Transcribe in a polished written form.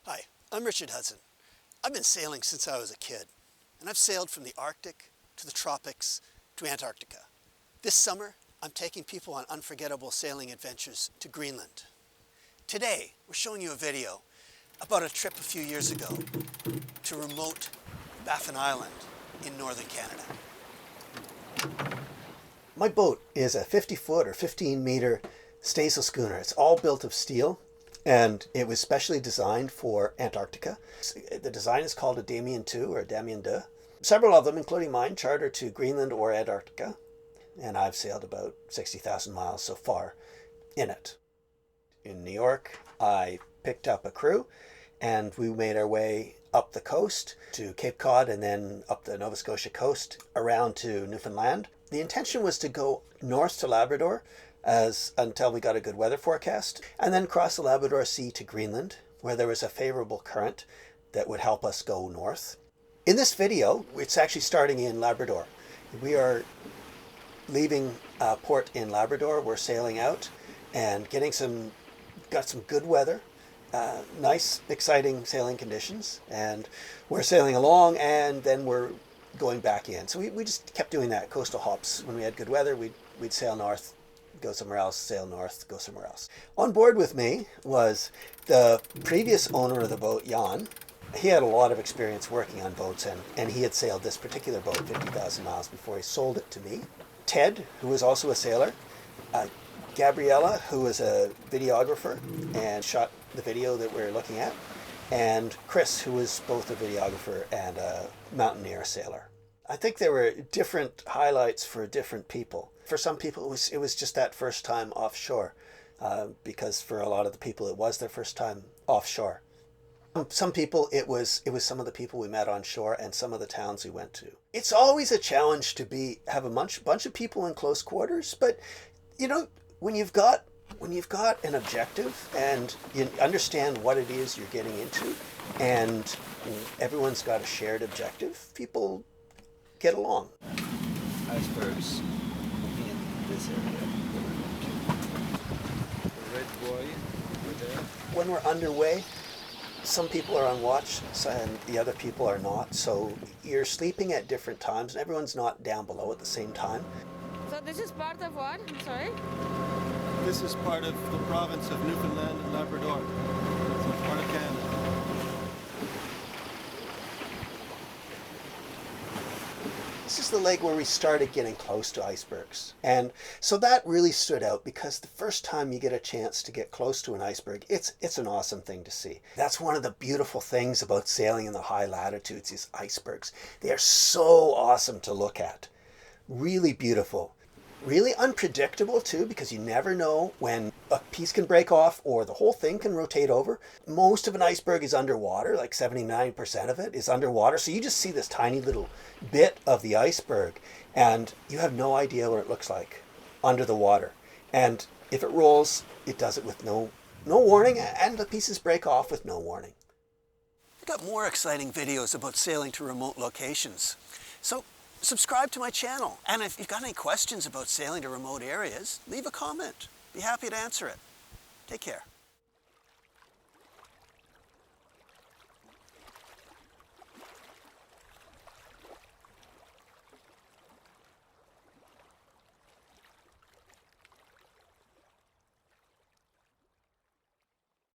Hi, I'm Richard Hudson. I've been sailing since I was a kid, and I've sailed from the Arctic to the tropics to Antarctica. This summer, I'm taking people on unforgettable sailing adventures to Greenland. Today, we're showing you a video about a trip a few years ago to remote Baffin Island in northern Canada. My boat is a 50-foot or 15-meter staysail schooner. It's all built of steel, and it was specially designed for Antarctica. The design is called a Damien II or a Damien II. Several of them, including mine, charter to Greenland or Antarctica, and I've sailed about 60,000 miles so far in it. In New York, I picked up a crew, and we made our way up the coast to Cape Cod and then up the Nova Scotia coast around to Newfoundland. The intention was to go north to Labrador until we got a good weather forecast, and then cross the Labrador Sea to Greenland, where there was a favorable current that would help us go north. In this video, it's actually starting in Labrador. We are leaving port in Labrador. We're sailing out and got some good weather, nice, exciting sailing conditions, and we're sailing along, and then we're going back in. So we just kept doing that, coastal hops. When we had good weather, we'd sail north, go somewhere else, sail north, go somewhere else. On board with me was the previous owner of the boat, Jan. He had a lot of experience working on boats, and he had sailed this particular boat 50,000 miles before he sold it to me. Ted, who was also a sailor, Gabriella, who was a videographer and shot the video that we're looking at, and Chris, who was both a videographer and a mountaineer sailor. I think there were different highlights for different people. For some people, it was just that first time offshore, because for a lot of the people, it was their first time offshore. Some people, it was some of the people we met on shore and some of the towns we went to. It's always a challenge to have a bunch of people in close quarters, but you know, when you've got an objective and you understand what it is you're getting into, and everyone's got a shared objective, people get along. Icebergs in this area. The red buoy over there. When we're underway, some people are on watch and the other people are not, so you're sleeping at different times and everyone's not down below at the same time. So this is part of what? I'm sorry? This is part of the province of Newfoundland and Labrador. It's part of Canada. This is the lake where we started getting close to icebergs. And so that really stood out because the first time you get a chance to get close to an iceberg, it's an awesome thing to see. That's one of the beautiful things about sailing in the high latitudes is icebergs. They are so awesome to look at. Really beautiful. Really unpredictable too, because you never know when a piece can break off or the whole thing can rotate over. Most of an iceberg is underwater, like 79% of it is underwater. So you just see this tiny little bit of the iceberg and you have no idea what it looks like under the water. And if it rolls, it does it with no warning, and the pieces break off with no warning. I've got more exciting videos about sailing to remote locations. So subscribe to my channel, and if you've got any questions about sailing to remote areas, leave a comment. Be happy to answer it. Take care.